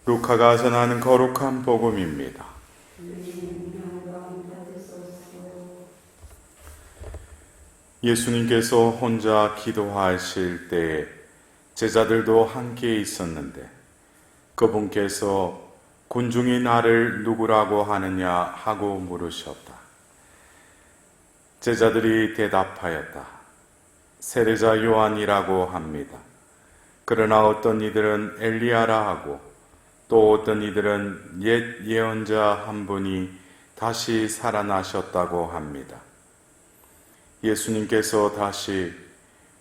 루카가 전하는 거룩한 복음입니다. 예수님께서 혼자 기도하실 때에 제자들도 함께 있었는데 그분께서 군중이 나를 누구라고 하느냐 하고 물으셨다. 제자들이 대답하였다. 세례자 요한이라고 합니다. 그러나 어떤 이들은 엘리야라 하고 또 어떤 이들은 옛 예언자 한 분이 다시 살아나셨다고 합니다. 예수님께서 다시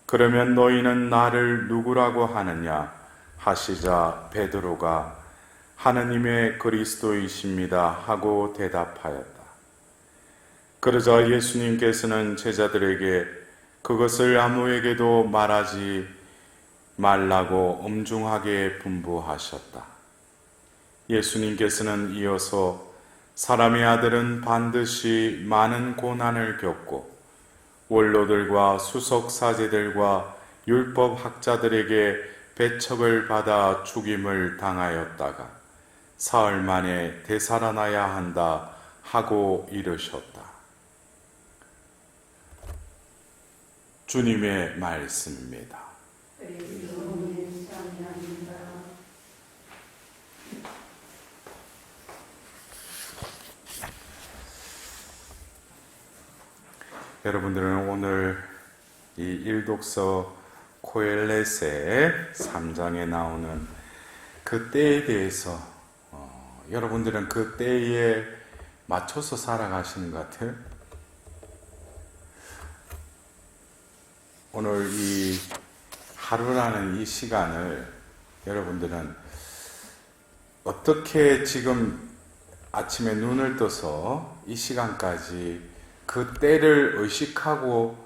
그러면 너희는 나를 누구라고 하느냐 하시자 베드로가 하느님의 그리스도이십니다 하고 대답하였다. 그러자 예수님께서는 제자들에게 그것을 아무에게도 말하지 말라고 엄중하게 분부하셨다. 예수님께서는 이어서 사람의 아들은 반드시 많은 고난을 겪고 원로들과 수석사제들과 율법학자들에게 배척을 받아 죽임을 당하였다가 사흘 만에 되살아나야 한다 하고 이르셨다. 주님의 말씀입니다. 여러분들은 오늘 이 일독서 코엘렛의 3장에 나오는 그 때에 대해서 여러분들은 그 때에 맞춰서 살아가시는 것 같아요. 오늘 이 하루라는 이 시간을 여러분들은 어떻게 지금 아침에 눈을 떠서 이 시간까지 그 때를 의식하고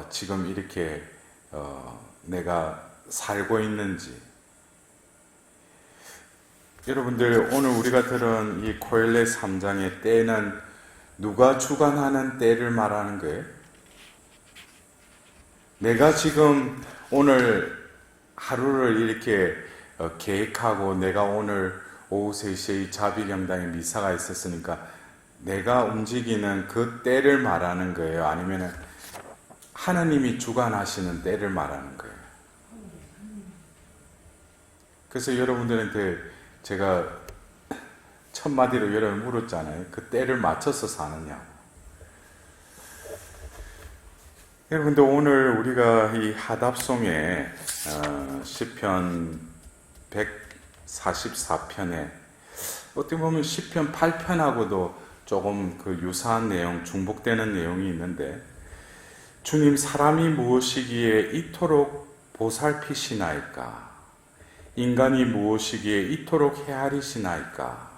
지금 이렇게 내가 살고 있는지, 여러분들 오늘 우리가 들은 이 코엘렛 3장의 때는 누가 주관하는 때를 말하는 거예요? 내가 지금 오늘 하루를 이렇게 계획하고 내가 오늘 오후 3시에 자비경당에 미사가 있었으니까 내가 움직이는 그 때를 말하는 거예요? 아니면 하나님이 주관하시는 때를 말하는 거예요? 그래서 여러분들한테 제가 첫 마디로 여러분 물었잖아요. 그 때를 맞춰서 사느냐고. 여러분들 오늘 우리가 이 하답송의 시편 144편에 어떻게 보면 시편 8편하고도 조금 그 유사한 내용, 중복되는 내용이 있는데, 주님 사람이 무엇이기에 이토록 보살피시나이까? 인간이 무엇이기에 이토록 헤아리시나이까?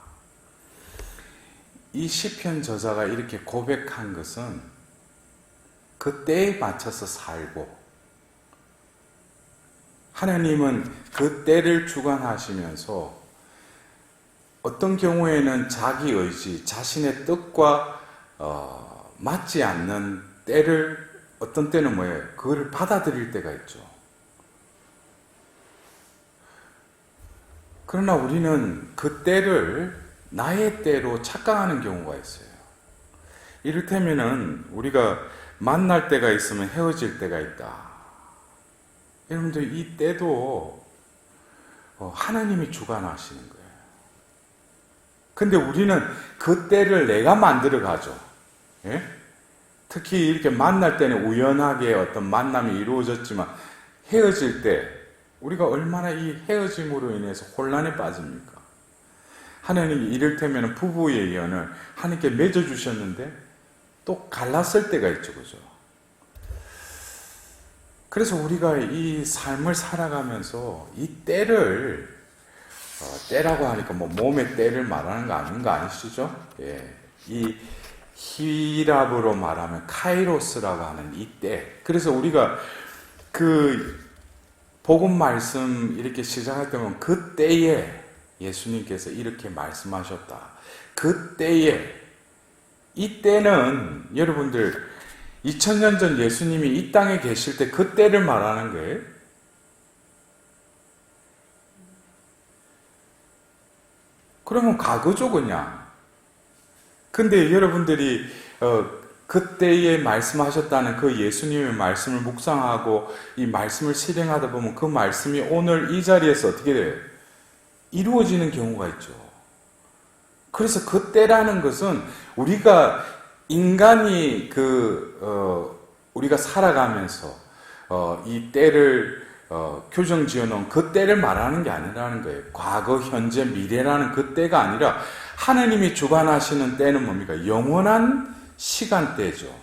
이 시편 저자가 이렇게 고백한 것은 그 때에 맞춰서 살고, 하나님은 그 때를 주관하시면서 어떤 경우에는 자기 의지, 자신의 뜻과 맞지 않는 때를, 어떤 때는 뭐예요? 그거를 받아들일 때가 있죠. 그러나 우리는 그 때를 나의 때로 착각하는 경우가 있어요. 이를테면은 우리가 만날 때가 있으면 헤어질 때가 있다. 여러분들 이 때도 하나님이 주관하시는 거예요. 근데 우리는 그 때를 내가 만들어 가죠. 예? 특히 이렇게 만날 때는 우연하게 어떤 만남이 이루어졌지만 헤어질 때 우리가 얼마나 이 헤어짐으로 인해서 혼란에 빠집니까? 하나님이 이를테면 부부의 연을 하나님께 맺어주셨는데 또 갈랐을 때가 있죠. 그죠? 그래서 우리가 이 삶을 살아가면서 이 때를 때라고 하니까 뭐 몸의 때를 말하는 거 아닌 거 아니시죠? 예. 이 히랍으로 말하면 카이로스라고 하는 이 때. 그래서 우리가 그 복음 말씀 이렇게 시작할 때 보면 그 때에 예수님께서 이렇게 말씀하셨다. 그 때에, 이 때는 여러분들 2000년 전 예수님이 이 땅에 계실 때 그 때를 말하는 거예요. 그러면 과거죠, 그냥. 근데 여러분들이 그때에 말씀하셨다는 그 예수님의 말씀을 묵상하고 이 말씀을 실행하다 보면 그 말씀이 오늘 이 자리에서 어떻게 돼요? 이루어지는 경우가 있죠. 그래서 그때라는 것은 우리가 인간이 우리가 살아가면서 이 때를 교정 지어놓은 그 때를 말하는 게 아니라는 거예요. 과거, 현재, 미래라는 그 때가 아니라 하나님이 주관하시는 때는 뭡니까? 영원한 시간대죠.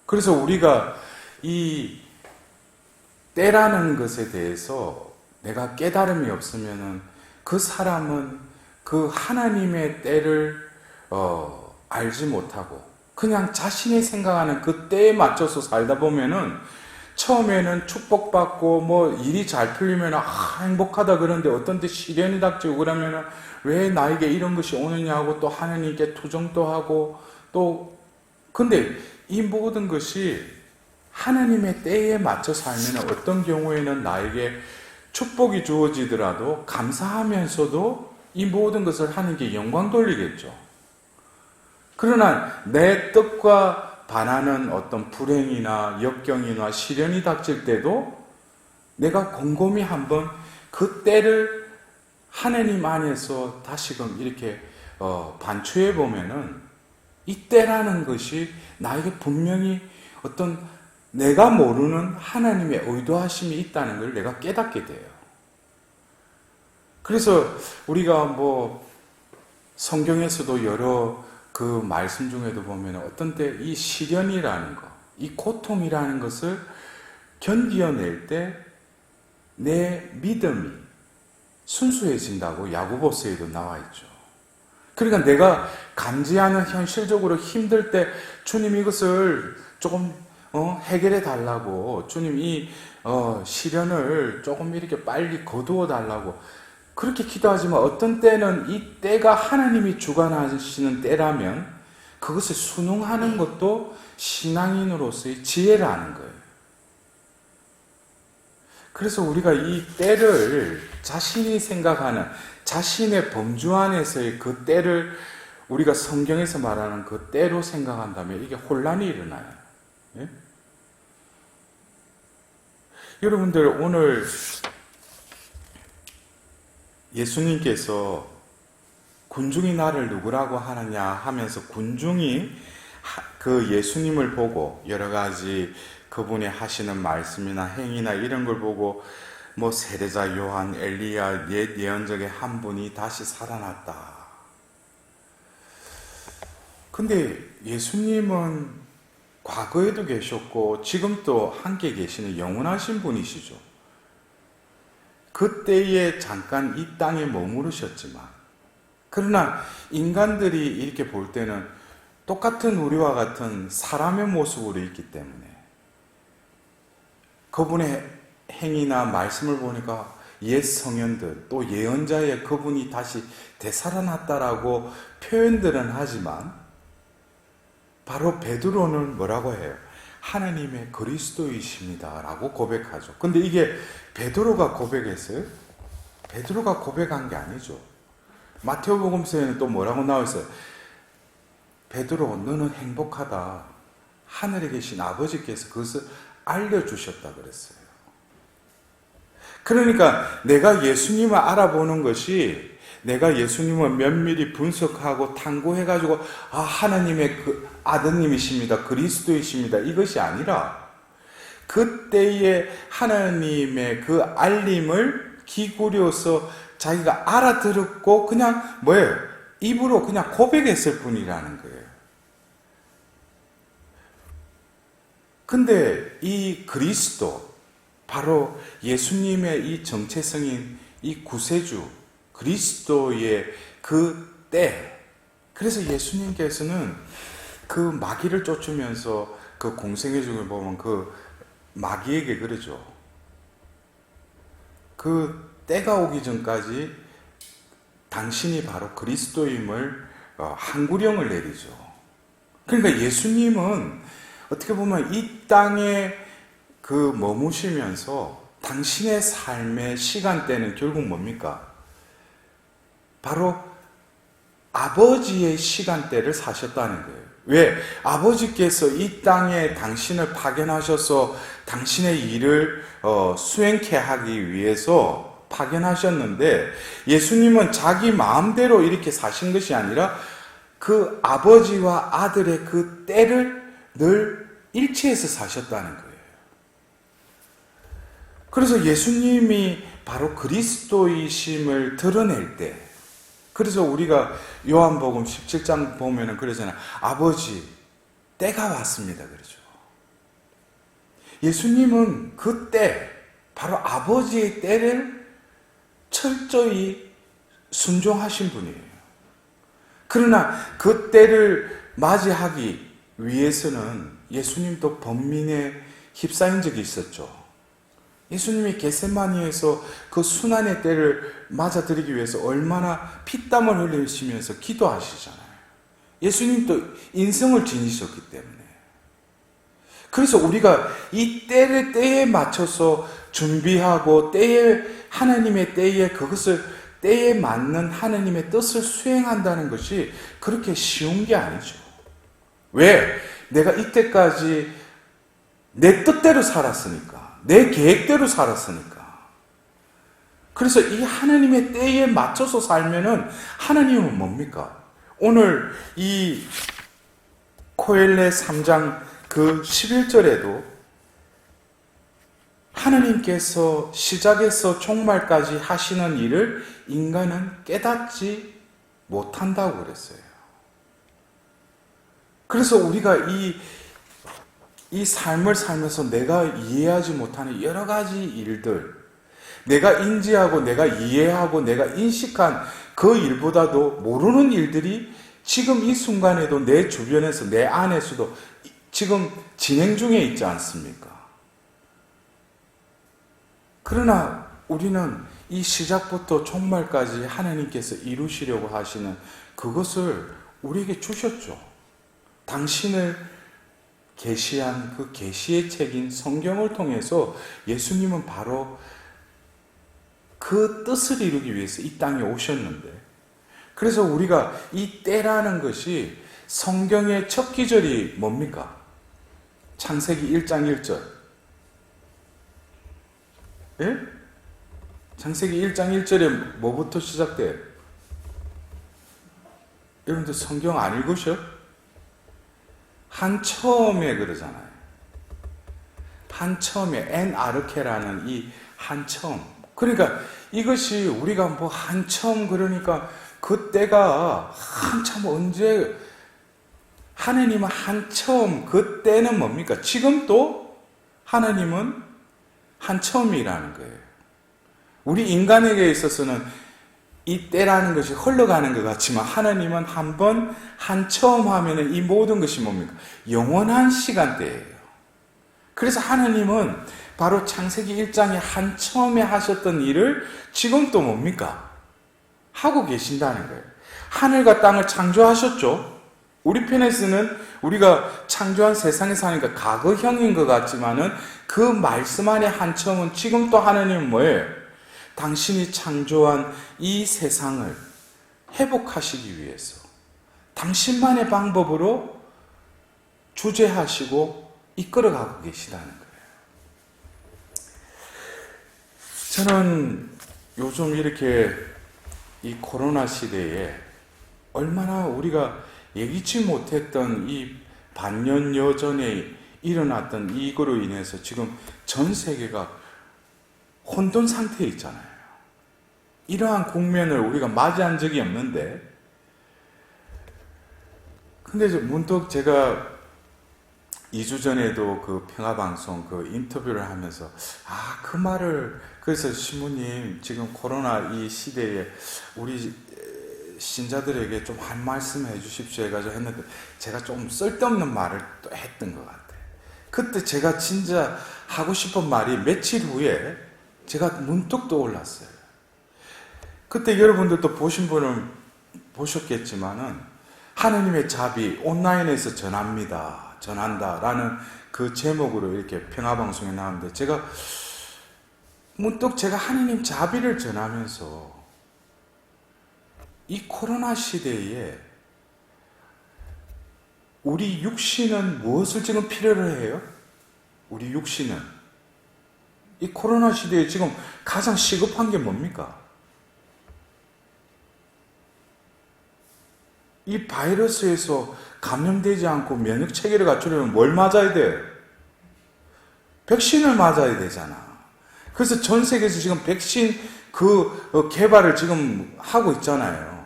그래서 우리가 이 때라는 것에 대해서 내가 깨달음이 없으면은 그 사람은 그 하나님의 때를 알지 못하고 그냥 자신이 생각하는 그 때에 맞춰서 살다 보면은 처음에는 축복받고 뭐 일이 잘 풀리면 행복하다 그러는데 어떤 때 시련이 닥치고 그러면은 왜 나에게 이런 것이 오느냐고 또 하나님께 투정도 하고 또 근데 이 모든 것이 하나님의 때에 맞춰 살면 어떤 경우에는 나에게 축복이 주어지더라도 감사하면서도 이 모든 것을 하나님께 영광 돌리겠죠. 그러나 내 뜻과 반하는 어떤 불행이나 역경이나 시련이 닥칠 때도 내가 곰곰이 한번 그 때를 하나님 안에서 다시금 이렇게 반추해 보면은 이 때라는 것이 나에게 분명히 어떤 내가 모르는 하나님의 의도하심이 있다는 걸 내가 깨닫게 돼요. 그래서 우리가 뭐 성경에서도 여러 그 말씀 중에도 보면 어떤 때 이 시련이라는 것, 이 고통이라는 것을 견디어낼 때 내 믿음이 순수해진다고 야고보서에도 나와 있죠. 그러니까 내가 감지하는 현실적으로 힘들 때 주님 이것을 조금 해결해 달라고 주님 이 시련을 조금 이렇게 빨리 거두어 달라고 그렇게 기도하지만 어떤 때는 이 때가 하나님이 주관하시는 때라면 그것을 순응하는 것도 신앙인으로서의 지혜라는 거예요. 그래서 우리가 이 때를 자신이 생각하는 자신의 범주 안에서의 그 때를 우리가 성경에서 말하는 그 때로 생각한다면 이게 혼란이 일어나요. 예? 여러분들 오늘 예수님께서 군중이 나를 누구라고 하느냐 하면서 군중이 그 예수님을 보고 여러 가지 그분이 하시는 말씀이나 행위나 이런 걸 보고 뭐 세례자 요한, 엘리야, 옛 예언적의 한 분이 다시 살아났다. 근데 예수님은 과거에도 계셨고 지금도 함께 계시는 영원하신 분이시죠. 그때에 잠깐 이 땅에 머무르셨지만 그러나 인간들이 이렇게 볼 때는 똑같은 우리와 같은 사람의 모습으로 있기 때문에 그분의 행위나 말씀을 보니까 옛 성현들 또 예언자의 그분이 다시 되살아났다라고 표현들은 하지만 바로 베드로는 뭐라고 해요? 하나님의 그리스도이십니다 라고 고백하죠. 근데 이게 베드로가 고백했어요? 베드로가 고백한 게 아니죠. 마태복음서에는 또 뭐라고 나와 있어요? 베드로 너는 행복하다. 하늘에 계신 아버지께서 그것을 알려주셨다 그랬어요. 그러니까 내가 예수님을 알아보는 것이 내가 예수님을 면밀히 분석하고 탐구해가지고 하나님의 그 아드님이십니다. 그리스도이십니다. 이것이 아니라 그때의 하나님의 그 알림을 기울여서 자기가 알아들었고 그냥 뭐예요? 입으로 그냥 고백했을 뿐이라는 거예요. 근데 이 그리스도 바로 예수님의 이 정체성인 이 구세주 그리스도의 그 때 그래서 예수님께서는 그 마귀를 쫓으면서 그 공생애 중에 보면 그 마귀에게 그러죠. 그 때가 오기 전까지 당신이 바로 그리스도임을 한구령을 내리죠. 그러니까 예수님은 어떻게 보면 이 땅에 그 머무시면서 당신의 삶의 시간대는 결국 뭡니까? 바로 아버지의 시간대를 사셨다는 거예요. 왜? 아버지께서 이 땅에 당신을 파견하셔서 당신의 일을 수행케 하기 위해서 파견하셨는데, 예수님은 자기 마음대로 이렇게 사신 것이 아니라 그 아버지와 아들의 그 때를 늘 일치해서 사셨다는 거예요. 그래서 예수님이 바로 그리스도이심을 드러낼 때, 그래서 우리가 요한복음 17장 보면은 그러잖아요. 아버지, 때가 왔습니다. 그러죠. 예수님은 그 때, 바로 아버지의 때를 철저히 순종하신 분이에요. 그러나 그 때를 맞이하기 위해서는 예수님도 번민에 휩싸인 적이 있었죠. 예수님이 겟세마니에서 그 순환의 때를 맞아들이기 위해서 얼마나 피땀을 흘리시면서 기도하시잖아요. 예수님도 인성을 지니셨기 때문에. 그래서 우리가 이 때에 맞춰서 준비하고 하나님의 때에 그것을 때에 맞는 하나님의 뜻을 수행한다는 것이 그렇게 쉬운 게 아니죠. 왜? 내가 이때까지 내 뜻대로 살았으니까. 내 계획대로 살았으니까. 그래서 이 하나님의 때에 맞춰서 살면은 하나님은 뭡니까? 오늘 이 코엘레 3장 그 11절에도 하나님께서 시작에서 종말까지 하시는 일을 인간은 깨닫지 못한다고 그랬어요. 그래서 우리가 이 삶을 살면서 내가 이해하지 못하는 여러 가지 일들, 내가 인지하고 내가 이해하고 내가 인식한 그 일보다도 모르는 일들이 지금 이 순간에도 내 주변에서 내 안에서도 지금 진행 중에 있지 않습니까? 그러나 우리는 이 시작부터 종말까지 하나님께서 이루시려고 하시는 그것을 우리에게 주셨죠. 당신을 계시한 그 계시의 책인 성경을 통해서 예수님은 바로 그 뜻을 이루기 위해서 이 땅에 오셨는데, 그래서 우리가 이 때라는 것이 성경의 첫 기절이 뭡니까? 창세기 1장 1절. 예? 창세기 1장 1절에 뭐부터 시작돼요? 여러분들 성경 안 읽으셔? 한 처음에 그러잖아요. 한 처음에 엔아르케라는 이 한 처음. 그러니까 이것이 우리가 뭐 한 처음 그러니까 그때가 한참 언제, 하나님은 한 처음, 그때는 뭡니까? 지금도 하나님은 한 처음이라는 거예요. 우리 인간에게 있어서는 이 때라는 것이 흘러가는 것 같지만 하나님은 한 번, 한 처음 하면은 이 모든 것이 뭡니까? 영원한 시간대예요. 그래서 하나님은 바로 창세기 1장에 한 처음에 하셨던 일을 지금 또 뭡니까? 하고 계신다는 거예요. 하늘과 땅을 창조하셨죠. 우리 편에서는 우리가 창조한 세상에 사니까 과거형인 것 같지만은 그 말씀 안에 한 처음은 지금 또 하나님은 뭐예요? 당신이 창조한 이 세상을 회복하시기 위해서 당신만의 방법으로 주재하시고 이끌어가고 계시다는 거예요. 저는 요즘 이렇게 이 코로나 시대에 얼마나 우리가 예기치 못했던 이 반년여 전에 일어났던 이거로 인해서 지금 전 세계가 혼돈 상태에 있잖아요. 이러한 국면을 우리가 맞이한 적이 없는데, 근데 문득 제가 2주 전에도 그 평화방송 그 인터뷰를 하면서 그 말을, 그래서 신부님 지금 코로나 이 시대에 우리 신자들에게 좀 한 말씀 해주십시오 해가지고 했는데 제가 좀 쓸데없는 말을 또 했던 것 같아요. 그때 제가 진짜 하고 싶은 말이 며칠 후에 제가 문득 떠올랐어요. 그때 여러분들도 보신 분은 보셨겠지만은 하나님의 자비 온라인에서 전한다라는 그 제목으로 이렇게 평화방송에 나왔는데, 제가 문득 제가 하나님 자비를 전하면서 이 코로나 시대에 우리 육신은 무엇을 지금 필요로 해요? 우리 육신은 이 코로나 시대에 지금 가장 시급한 게 뭡니까? 이 바이러스에서 감염되지 않고 면역 체계를 갖추려면 뭘 맞아야 돼? 백신을 맞아야 되잖아. 그래서 전 세계에서 지금 백신 개발을 지금 하고 있잖아요.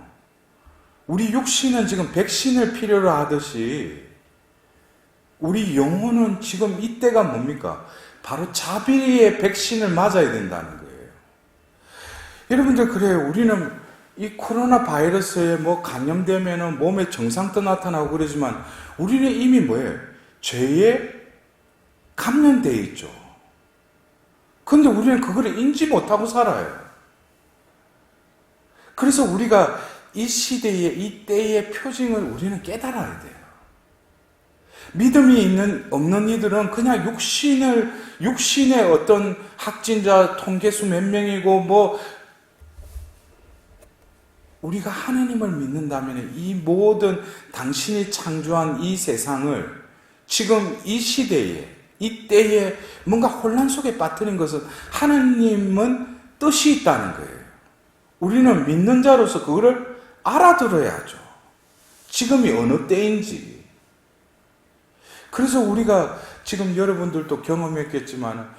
우리 육신은 지금 백신을 필요로 하듯이 우리 영혼은 지금 이때가 뭡니까? 바로 자비의 백신을 맞아야 된다는 거예요. 여러분들 그래요. 우리는 이 코로나 바이러스에 감염되면은 몸에 증상도 나타나고 그러지만 우리는 이미 뭐예요? 죄에 감염되어 있죠. 근데 우리는 그걸 인지 못하고 살아요. 그래서 우리가 이 시대에, 이 때의 표징을 우리는 깨달아야 돼요. 믿음이 없는 이들은 그냥 육신의 어떤 확진자 통계수 몇 명이고 우리가 하나님을 믿는다면 이 모든 당신이 창조한 이 세상을 지금 이 시대에, 이 때에 뭔가 혼란 속에 빠뜨린 것은 하나님은 뜻이 있다는 거예요. 우리는 믿는 자로서 그거를 알아들어야죠. 지금이 어느 때인지. 그래서 우리가 지금 여러분들도 경험했겠지만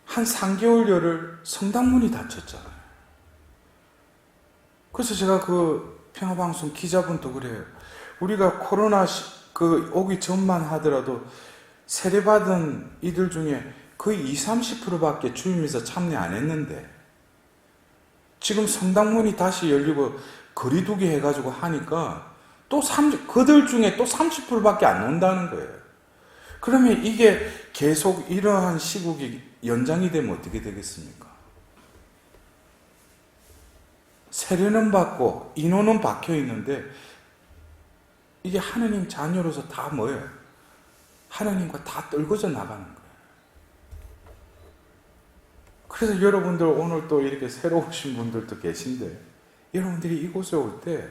한 3개월여를 성당문이 닫혔잖아요. 그래서 제가 그 평화방송 기자분도 그래요. 우리가 코로나 오기 전만 하더라도 세례받은 이들 중에 거의 20-30%밖에 주임에서 참여 안 했는데 지금 성당문이 다시 열리고 거리두기 해가지고 하니까 또 그들 중에 또 30%밖에 안 온다는 거예요. 그러면 이게 계속 이러한 시국이 연장이 되면 어떻게 되겠습니까? 세례는 받고 인원은 박혀 있는데 이게 하나님 자녀로서 다 뭐예요? 하나님과 다 떨궈져 나가는 거예요. 그래서 여러분들 오늘 또 이렇게 새로 오신 분들도 계신데 여러분들이 이곳에 올 때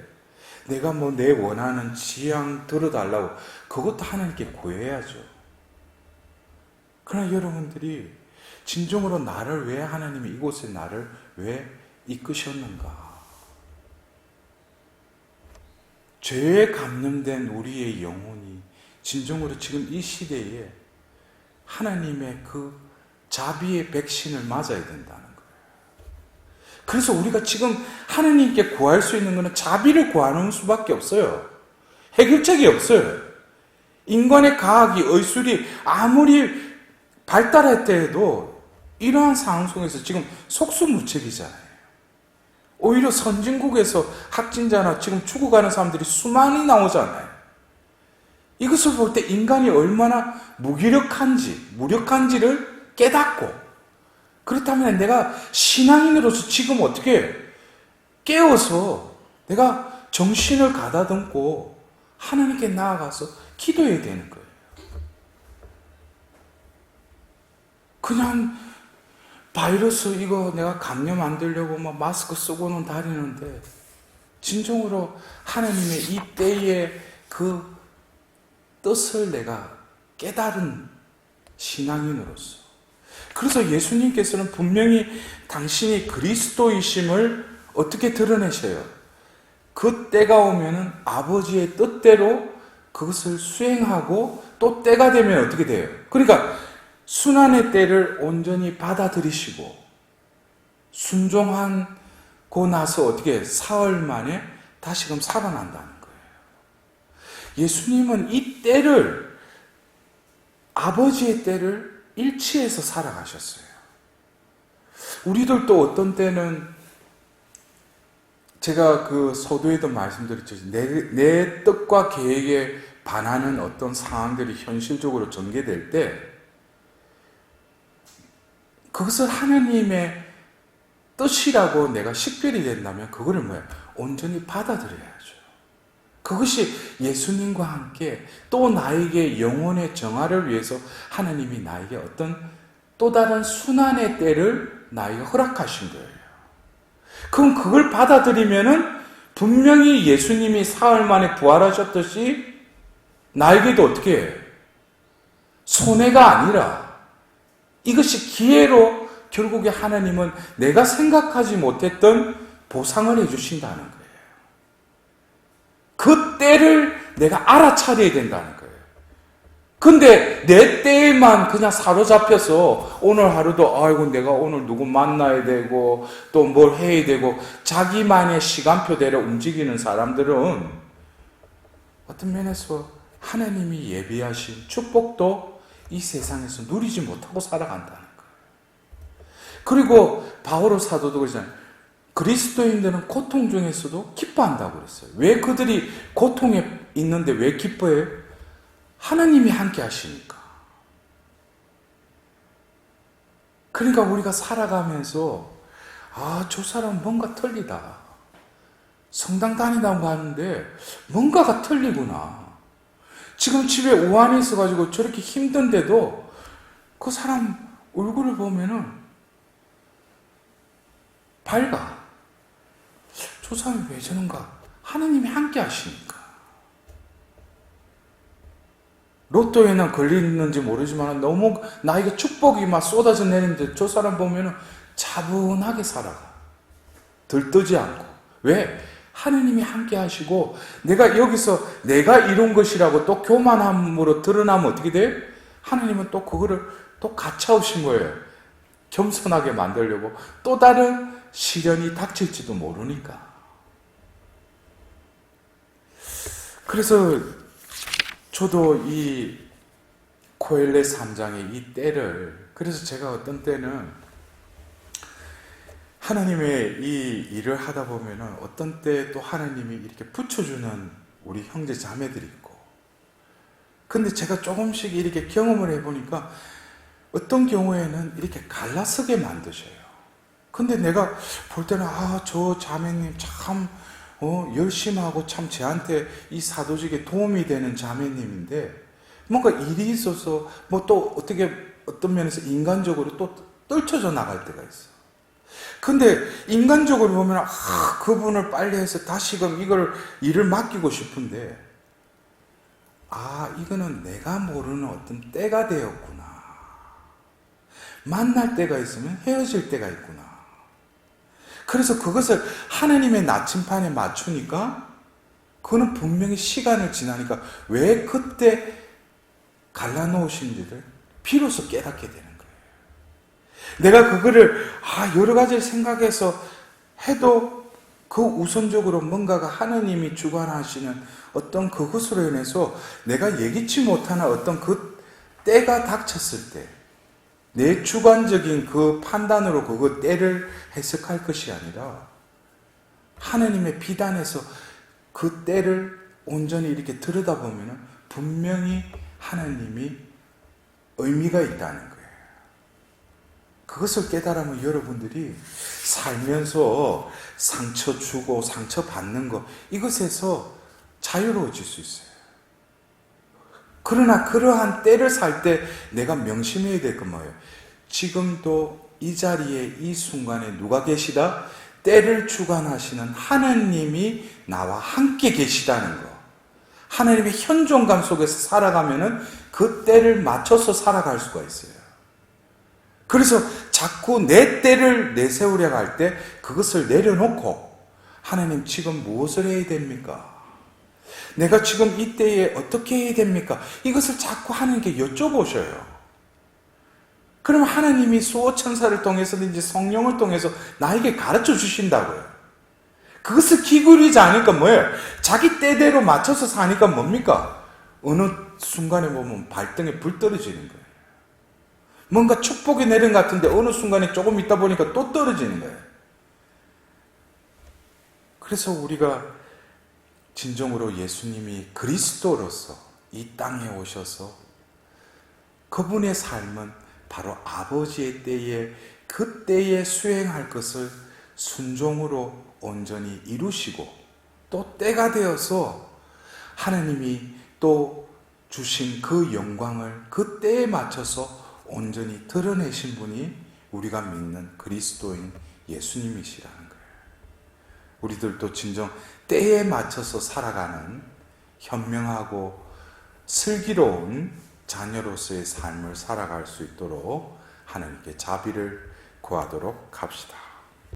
내가 내 원하는 지향 들어달라고 그것도 하나님께 구해야죠. 그러나 여러분들이 진정으로 나를 왜 하나님이 이곳에 나를 왜 이끄셨는가? 죄에 감염된 우리의 영혼이 진정으로 지금 이 시대에 하나님의 그 자비의 백신을 맞아야 된다는 거예요. 그래서 우리가 지금 하나님께 구할 수 있는 것은 자비를 구하는 수밖에 없어요. 해결책이 없어요. 인간의 과학이, 의술이 아무리 발달했다 해도 이러한 상황 속에서 지금 속수무책이잖아요. 오히려 선진국에서 확진자나 지금 죽어가는 사람들이 수많이 나오잖아요. 이것을 볼 때 인간이 얼마나 무력한지를 깨닫고, 그렇다면 내가 신앙인으로서 지금 어떻게 깨어서 내가 정신을 가다듬고 하나님께 나아가서 기도해야 되는 거예요. 그냥 바이러스 이거 내가 감염 안 되려고 마스크 쓰고는 다니는데 진정으로 하나님의 이 때의 그 뜻을 내가 깨달은 신앙인으로서, 그래서 예수님께서는 분명히 당신이 그리스도이심을 어떻게 드러내셔요? 그 때가 오면은 아버지의 뜻대로 그것을 수행하고 또 때가 되면 어떻게 돼요? 그러니까 순환의 때를 온전히 받아들이시고 순종하고 나서 어떻게 사흘 만에 다시금 살아난다는 거예요. 예수님은 이 때를, 아버지의 때를 일치해서 살아가셨어요. 우리들도 어떤 때는 제가 그 서두에도 말씀드렸죠. 내 뜻과 계획에 반하는 어떤 상황들이 현실적으로 전개될 때 그것을 하나님의 뜻이라고 내가 식별이 된다면 그거를 온전히 받아들여야죠. 그것이 예수님과 함께 또 나에게 영혼의 정화를 위해서 하나님이 나에게 어떤 또 다른 순환의 때를 나에게 허락하신 거예요. 그럼 그걸 받아들이면은 분명히 예수님이 사흘 만에 부활하셨듯이 나에게도 어떻게 해? 손해가 아니라 이것이 기회로 결국에 하나님은 내가 생각하지 못했던 보상을 해주신다는 거예요. 그 때를 내가 알아차려야 된다는 거예요. 근데 내 때에만 그냥 사로잡혀서 오늘 하루도 아이고 내가 오늘 누구 만나야 되고 또 뭘 해야 되고 자기만의 시간표대로 움직이는 사람들은 어떤 면에서 하나님이 예비하신 축복도 이 세상에서 누리지 못하고 살아간다는 거예요. 그리고 바오로 사도도 그러잖아요. 그리스도인들은 고통 중에서도 기뻐한다고 그랬어요. 왜 그들이 고통에 있는데 왜 기뻐해요? 하나님이 함께 하시니까. 그러니까 우리가 살아가면서 저 사람 뭔가 틀리다. 성당 다니다고 하는데 뭔가가 틀리구나. 지금 집에 우환이 있어가지고 저렇게 힘든데도 그 사람 얼굴을 보면은 밝아. 저 사람이 왜 저런가? 하나님이 함께 하시니까. 로또에는 걸리는지 모르지만 너무 나에게 축복이 막 쏟아져 내리는데 저 사람 보면은 차분하게 살아가. 들뜨지 않고. 왜? 하느님이 함께 하시고 내가 여기서 내가 이룬 것이라고 또 교만함으로 드러나면 어떻게 돼요? 하느님은 또 그거를 또 가차오신 거예요. 겸손하게 만들려고 또 다른 시련이 닥칠지도 모르니까. 그래서 저도 이 코엘렛 3장의 이 때를, 그래서 제가 어떤 때는 하나님의 이 일을 하다 보면은 어떤 때 또 하나님이 이렇게 붙여주는 우리 형제 자매들이 있고, 근데 제가 조금씩 이렇게 경험을 해보니까 어떤 경우에는 이렇게 갈라서게 만드셔요. 근데 내가 볼 때는 저 자매님 참 열심하고 참 저한테 이 사도직에 도움이 되는 자매님인데 뭔가 일이 있어서 뭐 또 어떻게 어떤 면에서 인간적으로 또 떨쳐져 나갈 때가 있어. 근데 인간적으로 보면 그분을 빨리 해서 다시금 이걸 일을 맡기고 싶은데 이거는 내가 모르는 어떤 때가 되었구나. 만날 때가 있으면 헤어질 때가 있구나. 그래서 그것을 하나님의 나침판에 맞추니까 그거는 분명히 시간을 지나니까 왜 그때 갈라놓으신지를 비로소 깨닫게 되는 거예요. 내가 그거를 여러 가지를 생각해서 해도 그 우선적으로 뭔가가 하나님이 주관하시는 어떤 그것으로 인해서 내가 예기치 못하는 어떤 그 때가 닥쳤을 때 내 주관적인 그 판단으로 그 때를 해석할 것이 아니라 하나님의 비단에서 그 때를 온전히 이렇게 들여다보면 분명히 하나님이 의미가 있다는 거예요. 그것을 깨달으면 여러분들이 살면서 상처 주고 상처 받는 것, 이것에서 자유로워질 수 있어요. 그러나 그러한 때를 살 때 내가 명심해야 될 건 뭐예요? 지금도 이 자리에 이 순간에 누가 계시다? 때를 주관하시는 하나님이 나와 함께 계시다는 거. 하나님의 현존감 속에서 살아가면은 그 때를 맞춰서 살아갈 수가 있어요. 그래서 자꾸 내 때를 내세우려고 할 때 그것을 내려놓고 하나님 지금 무엇을 해야 됩니까? 내가 지금 이 때에 어떻게 해야 됩니까? 이것을 자꾸 하나님께 여쭤보셔요. 그러면 하나님이 수호천사를 통해서든지 성령을 통해서 나에게 가르쳐 주신다고요. 그것을 기울이지 않으니까 뭐예요? 자기 때대로 맞춰서 사니까 뭡니까? 어느 순간에 보면 발등에 불 떨어지는 거예요. 뭔가 축복이 내린 것 같은데 어느 순간에 조금 있다 보니까 또 떨어지는 거예요. 그래서 우리가 진정으로 예수님이 그리스도로서 이 땅에 오셔서 그분의 삶은 바로 아버지의 때에 그 때에 수행할 것을 순종으로 온전히 이루시고 또 때가 되어서 하나님이 또 주신 그 영광을 그 때에 맞춰서 온전히 드러내신 분이 우리가 믿는 그리스도인 예수님이시라는 거예요. 우리들도 진정 때에 맞춰서 살아가는 현명하고 슬기로운 자녀로서의 삶을 살아갈 수 있도록 하나님께 자비를 구하도록 합시다.